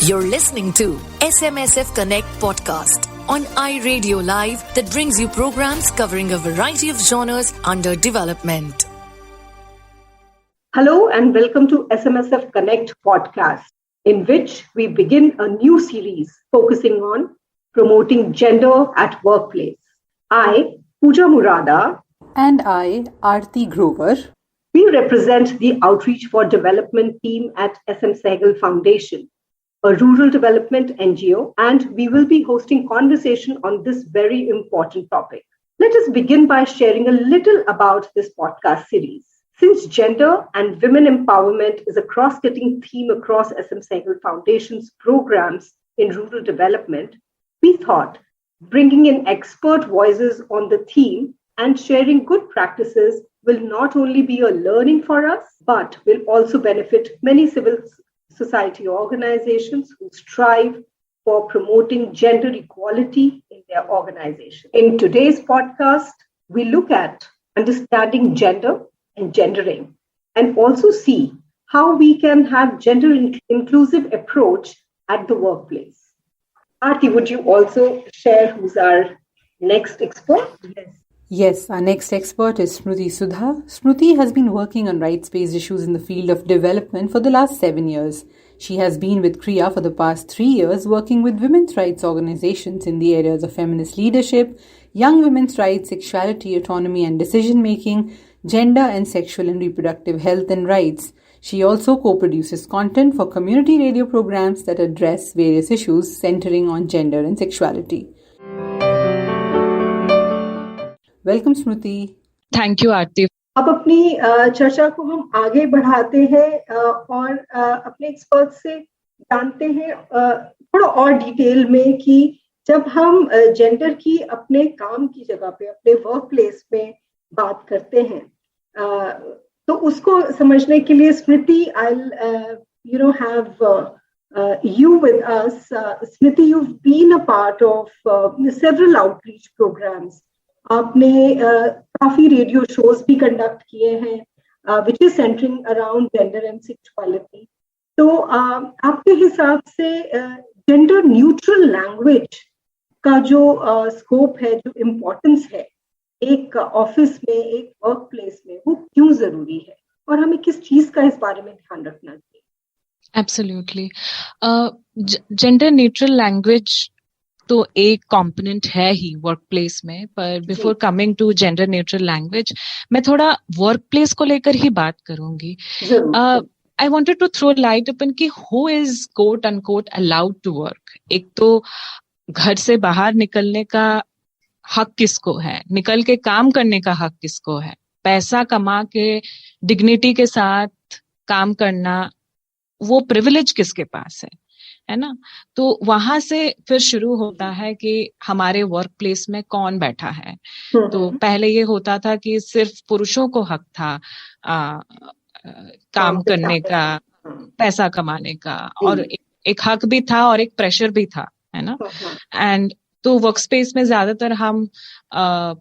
You're listening to SMSF Connect podcast on iRadio Live that brings you programs covering a variety of genres under development. Hello and welcome to SMSF Connect podcast, in which we begin a new series focusing on promoting gender at workplace. I, Pooja Murada, and I, Aarti Grover, we represent the Outreach for Development team at SM Sehgal Foundation, a rural development NGO, and we will be hosting conversation on this very important topic. Let us begin by sharing a little about this podcast series. Since gender and women empowerment is a cross-cutting theme across SM Sehgal Foundation's programs in rural development, we thought bringing in expert voices on the theme and sharing good practices will not only be a learning for us, but will also benefit many civil society organizations who strive for promoting gender equality in their organization. In today's podcast, we look at understanding gender and gendering, and also see how we can have gender-inclusive approach at the workplace. Aarti, would you also share who's our next expert? Yes, our next expert is Smruti Sudha. Smruti has been working on rights-based issues in the field of development for the last 7 years. She has been with CREA for the past 3 years, working with women's rights organizations in the areas of feminist leadership, young women's rights, sexuality, autonomy and decision-making, gender and sexual and reproductive health and rights. She also co-produces content for community radio programs that address various issues centering on gender and sexuality. Welcome Smriti. Thank you Aarti. अब अपनी चर्चा को हम आगे बढ़ाते हैं और अपने एक्सपर्ट से जानते हैं थोड़ा और डिटेल में कि जब हम जेंडर की अपने काम की जगह पे, अपने वर्क प्लेस में बात करते हैं तो उसको समझने के लिए स्मृति, I'll have you with us. Smriti, you've been a part of several outreach programs. आपने काफी रेडियो शोज भी कंडक्ट किए हैं which is centering around gender and sexuality. तो आपके हिसाब से जेंडर न्यूट्रल लैंग्वेज का जो स्कोप है, जो इम्पोर्टेंस है एक ऑफिस में, एक वर्क प्लेस में, वो क्यों जरूरी है और हमें किस चीज का इस बारे में ध्यान रखना चाहिए? एब्सोल्युटली। जेंडर न्यूट्रल लैंग्वेज तो एक कंपोनेंट है ही वर्क प्लेस में, पर before coming to gender neutral language मैं थोड़ा वर्क प्लेस को लेकर ही बात करूंगी। I wanted to throw light upon कि who is quote unquote allowed to work. एक तो घर से बाहर निकलने का हक किसको है, निकल के काम करने का हक किसको है, पैसा कमा के डिग्निटी के साथ काम करना, वो प्रिविलेज किसके पास है ना। तो वहां से फिर शुरू होता है कि हमारे वर्क प्लेस में कौन बैठा है। तो पहले ये होता था कि सिर्फ पुरुषों को हक था काम करने का, पैसा कमाने का, और एक हक भी था और एक प्रेशर भी था, है ना। एंड तो वर्क स्पेस में ज्यादातर हम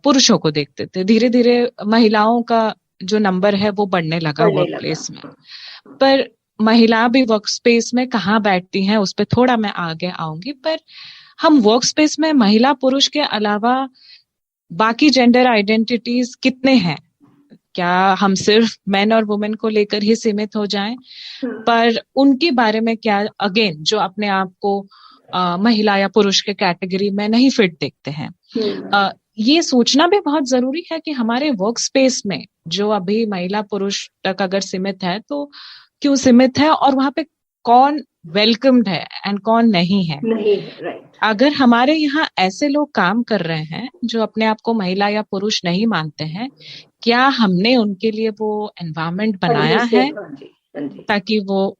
पुरुषों को देखते थे। धीरे धीरे महिलाओं का जो नंबर है वो बढ़ने लगा वर्क प्लेस में। पर महिला भी वर्क स्पेस में कहाँ बैठती हैं उस पर थोड़ा मैं आगे आऊंगी। पर हम वर्क स्पेस में महिला पुरुष के अलावा बाकी जेंडर आइडेंटिटीज कितने हैं? क्या हम सिर्फ मेन और वुमेन को लेकर ही सीमित हो जाएं? पर उनके बारे में क्या, अगेन जो अपने आप को महिला या पुरुष के कैटेगरी में नहीं फिट देखते हैं, ये सोचना भी बहुत जरूरी है कि हमारे वर्क स्पेस में जो अभी महिला पुरुष तक अगर सीमित है तो क्यों सीमित है, और वहां पे कौन वेलकम्ड है एंड कौन नहीं है। राइट। अगर हमारे यहाँ ऐसे लोग काम कर रहे हैं जो अपने आप को महिला या पुरुष नहीं मानते हैं, क्या हमने उनके लिए वो एनवायरनमेंट बनाया है ताकि वो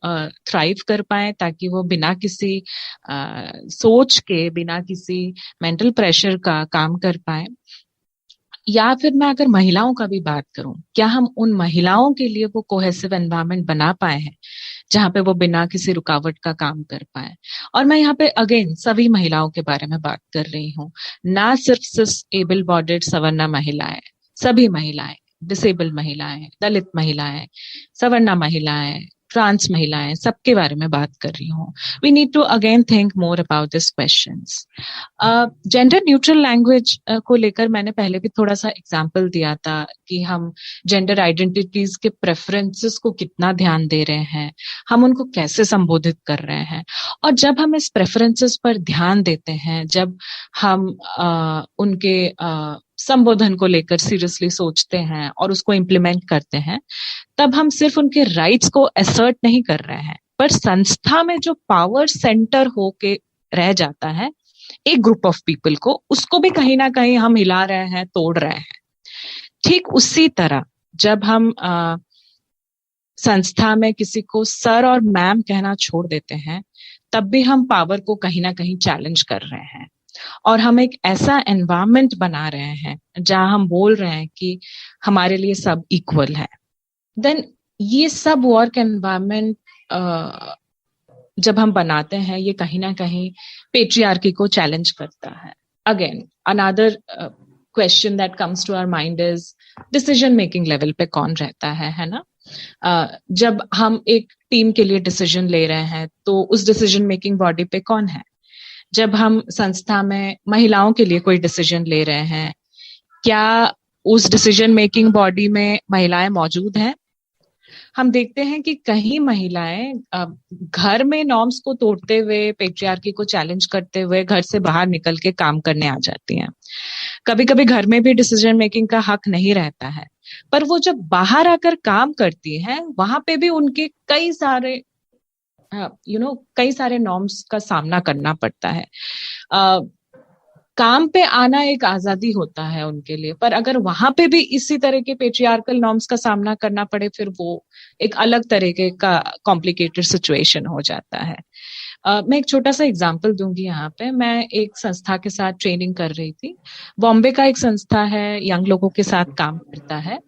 थ्राइव कर पाए, ताकि वो बिना किसी सोच के, बिना किसी मेंटल प्रेशर का काम कर पाए? या फिर मैं अगर महिलाओं का भी बात करूं, क्या हम उन महिलाओं के लिए वो कोहेसिव एनवायरनमेंट बना पाए हैं जहां पे वो बिना किसी रुकावट का काम कर पाए? और मैं यहाँ पे अगेन सभी महिलाओं के बारे में बात कर रही हूँ, ना सिर्फ एबल बॉडीड सवर्णा महिलाएं, सभी महिलाएं, डिसेबल्ड महिलाएं, दलित महिलाएं, सवर्णा महिलाएं, ट्रांस महिलाएं, सबके बारे में बात कर रही हूँ. We need to again think more about this questions. Gender neutral language को लेकर मैंने पहले भी थोड़ा सा एग्जाम्पल दिया था कि हम जेंडर आइडेंटिटीज के प्रेफरेंसेस को कितना ध्यान दे रहे हैं, हम उनको कैसे संबोधित कर रहे हैं. और जब हम इस प्रेफरेंसेस पर ध्यान देते हैं, जब हम उनके संबोधन को लेकर सीरियसली सोचते हैं और उसको इम्प्लीमेंट करते हैं, तब हम सिर्फ उनके राइट्स को असर्ट नहीं कर रहे हैं, पर संस्था में जो पावर सेंटर होके रह जाता है एक ग्रुप ऑफ पीपल को, उसको भी कहीं ना कहीं हम हिला रहे हैं, तोड़ रहे हैं. ठीक उसी तरह जब हम संस्था में किसी को सर और मैम कहना छोड़ देते हैं, तब भी हम पावर को कहीं ना कहीं चैलेंज कर रहे हैं. और हम एक ऐसा एनवायरनमेंट बना रहे हैं जहां हम बोल रहे हैं कि हमारे लिए सब इक्वल है. देन ये सब वर्क एनवायरनमेंट जब हम बनाते हैं, ये कहीं ना कहीं पेट्रियार्की को चैलेंज करता है. Again another question that comes to our mind is decision making level पे कौन रहता है ना. जब हम एक टीम के लिए डिसीजन ले रहे हैं तो उस डिसीजन मेकिंग बॉडी पे कौन है. जब हम संस्था में महिलाओं के लिए कोई डिसीजन ले रहे हैं, क्या उस डिसीजन मेकिंग बॉडी में महिलाएं मौजूद हैं. हम देखते हैं कि कई महिलाएं घर में नॉर्म्स को तोड़ते हुए, पेट्रियार्की को चैलेंज करते हुए घर से बाहर निकल के काम करने आ जाती हैं. कभी कभी घर में भी डिसीजन मेकिंग का हक नहीं रहता है, पर वो जब बाहर आकर काम करती हैं, वहां पे भी उनके कई सारे कई सारे नॉर्म्स का सामना करना पड़ता है. काम पे आना एक आजादी होता है उनके लिए, पर अगर वहां पे भी इसी तरह के पेट्रियार्कल नॉर्म्स का सामना करना पड़े, फिर वो एक अलग तरीके का कॉम्प्लिकेटेड सिचुएशन हो जाता है. मैं एक छोटा सा एग्जांपल दूंगी यहाँ पे. मैं एक संस्था के साथ ट्रेनिंग कर रही थी. बॉम्बे का एक संस्था है, यंग लोगों के साथ काम करता है,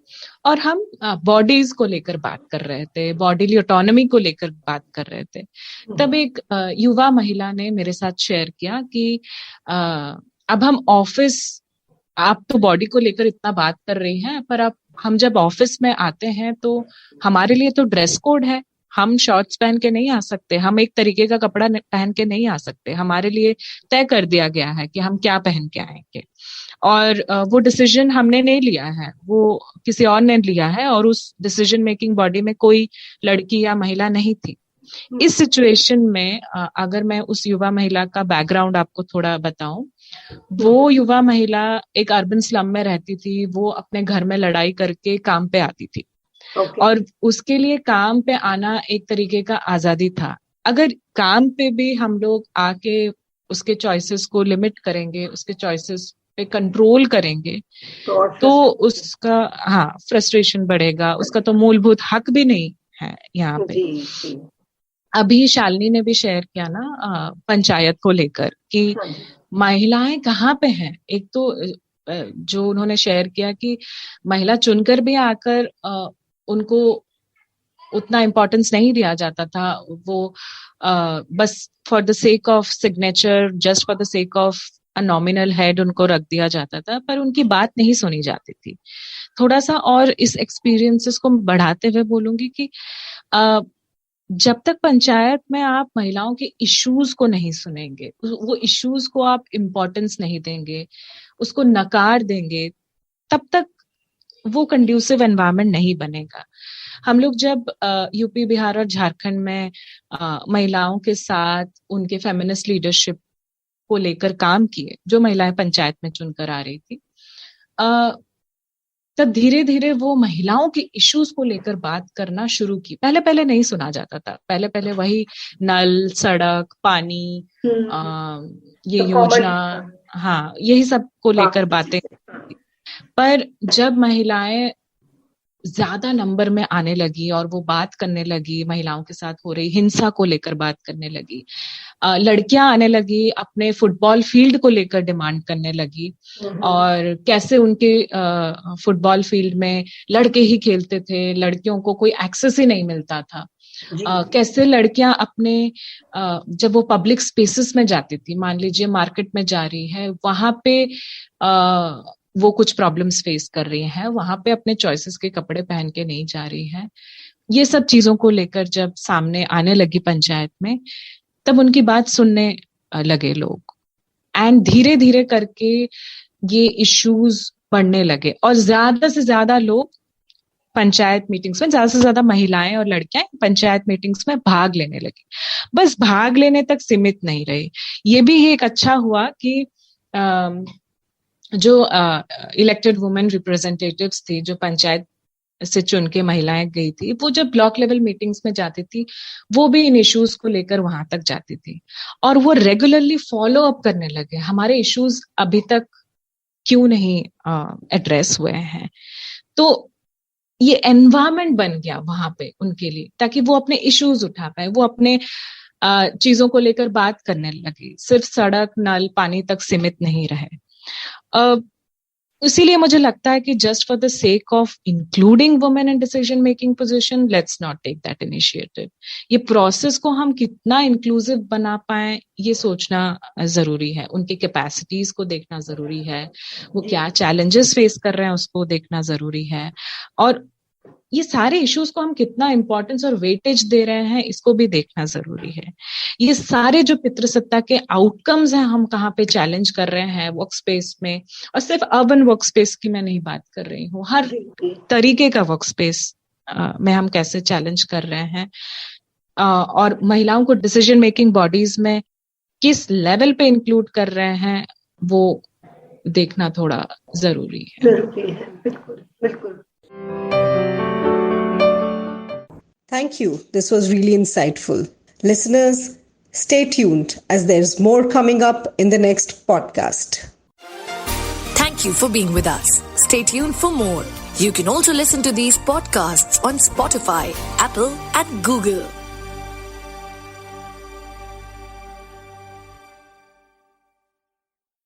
और हम बॉडीज को लेकर बात कर रहे थे, बॉडीली ऑटोनॉमी को लेकर बात कर रहे थे. तब एक युवा महिला ने मेरे साथ शेयर किया कि अब हम ऑफिस, आप तो बॉडी को लेकर इतना बात कर रही हैं, पर अब हम जब ऑफिस में आते हैं तो हमारे लिए तो ड्रेस कोड है. हम शॉर्ट्स पहन के नहीं आ सकते, हम एक तरीके का कपड़ा पहन के नहीं आ सकते. हमारे लिए तय कर दिया गया है कि हम क्या पहन के आएंगे. और वो डिसीजन हमने नहीं लिया है, वो किसी और ने लिया है, और उस डिसीजन मेकिंग बॉडी में कोई लड़की या महिला नहीं थी. इस सिचुएशन में अगर मैं उस युवा महिला का बैकग्राउंड आपको थोड़ा बताऊं, वो युवा महिला एक अर्बन स्लम में रहती थी. वो अपने घर में लड़ाई करके काम पे आती थी. और उसके लिए काम पे आना एक तरीके का आजादी था. अगर काम पे भी हम लोग आके उसके चॉइसेस को लिमिट करेंगे, उसके चॉइसेस पे कंट्रोल करेंगे, तो उसका फ्रस्ट्रेशन बढ़ेगा. उसका तो मूलभूत हक भी नहीं है यहाँ पे. अभी शालिनी ने भी शेयर किया ना पंचायत को लेकर कि महिलाएं कहाँ पे हैं. एक तो जो उन्होंने शेयर किया कि महिला चुनकर भी आकर उनको उतना इम्पोर्टेंस नहीं दिया जाता था. वो बस for the sake of signature, just for the sake of a nominal head उनको रख दिया जाता था, पर उनकी बात नहीं सुनी जाती थी. थोड़ा सा और इस एक्सपीरियंसेस को बढ़ाते हुए बोलूंगी कि जब तक पंचायत में आप महिलाओं के इश्यूज को नहीं सुनेंगे, वो इश्यूज को आप इम्पोर्टेंस नहीं देंगे, उसको नकार देंगे, तब तक वो कंड्यूसिव एनवायरनमेंट नहीं बनेगा. हम लोग जब यूपी, बिहार और झारखंड में महिलाओं के साथ उनके फेमिनिस्ट लीडरशिप को लेकर काम किए, जो महिलाएं पंचायत में चुनकर आ रही थी, तब धीरे धीरे वो महिलाओं के इश्यूज को लेकर बात करना शुरू की. पहले पहले नहीं सुना जाता था. पहले पहले वही नल, सड़क, पानी, ये योजना, यही सब को लेकर बातें. पर जब महिलाएं ज्यादा नंबर में आने लगी और वो बात करने लगी, महिलाओं के साथ हो रही हिंसा को लेकर बात करने लगी, लड़कियां आने लगी, अपने फुटबॉल फील्ड को लेकर डिमांड करने लगी, और कैसे उनके फुटबॉल फील्ड में लड़के ही खेलते थे, लड़कियों को कोई एक्सेस ही नहीं मिलता था. कैसे लड़कियां अपने जब वो पब्लिक स्पेसेस में जाती थी, मान लीजिए मार्केट में जा रही है, वहां पे वो कुछ प्रॉब्लम्स फेस कर रही हैं, वहां पे अपने चॉइसेस के कपड़े पहन के नहीं जा रही हैं. ये सब चीजों को लेकर जब सामने आने लगी पंचायत में, तब उनकी बात सुनने लगे लोग, एंड धीरे धीरे करके ये इश्यूज बढ़ने लगे और ज्यादा से ज्यादा लोग पंचायत मीटिंग्स में, ज्यादा से ज्यादा महिलाएं और लड़कियां पंचायत मीटिंग्स में भाग लेने लगी। बस भाग लेने तक सीमित नहीं रही। ये भी एक अच्छा हुआ कि जो इलेक्टेड वुमेन रिप्रेजेंटेटिव्स थी, जो पंचायत से चुन के महिलाएं गई थी, वो जब ब्लॉक लेवल मीटिंग्स में जाती थी, वो भी इन इश्यूज को लेकर वहां तक जाती थी और वो रेगुलरली फॉलो अप करने लगे, हमारे इश्यूज अभी तक क्यों नहीं एड्रेस हुए हैं। तो ये एनवायरमेंट बन गया वहां पे उनके लिए, ताकि वो अपने इश्यूज उठा पाए, वो अपने चीजों को लेकर बात करने लगी, सिर्फ सड़क, नल, पानी तक सीमित नहीं रहे। इसीलिए मुझे लगता है कि just for the sake of including women in decision making position, let's not take that initiative. ये प्रोसेस को हम कितना इंक्लूसिव बना पाए, ये सोचना जरूरी है। उनकी कैपेसिटीज को देखना जरूरी है, वो क्या चैलेंजेस फेस कर रहे हैं उसको देखना जरूरी है, और ये सारे इश्यूज को हम कितना इंपॉर्टेंस और वेटेज दे रहे हैं, इसको भी देखना जरूरी है। ये सारे जो पितृसत्ता के आउटकम्स हैं, हम कहाँ पे चैलेंज कर रहे हैं वर्क स्पेस में, और सिर्फ अर्बन वर्क स्पेस की मैं नहीं बात कर रही हूँ, हर तरीके का वर्क स्पेस में हम कैसे चैलेंज कर रहे हैं, और महिलाओं को डिसीजन मेकिंग बॉडीज में किस लेवल पे इंक्लूड कर रहे हैं, वो देखना थोड़ा जरूरी है। बिल्कुल बिल्कुल। Thank you. This was really insightful. Listeners, stay tuned as there's more coming up in the next podcast. Thank you for being with us. Stay tuned for more. You can also listen to these podcasts on Spotify, Apple, and Google.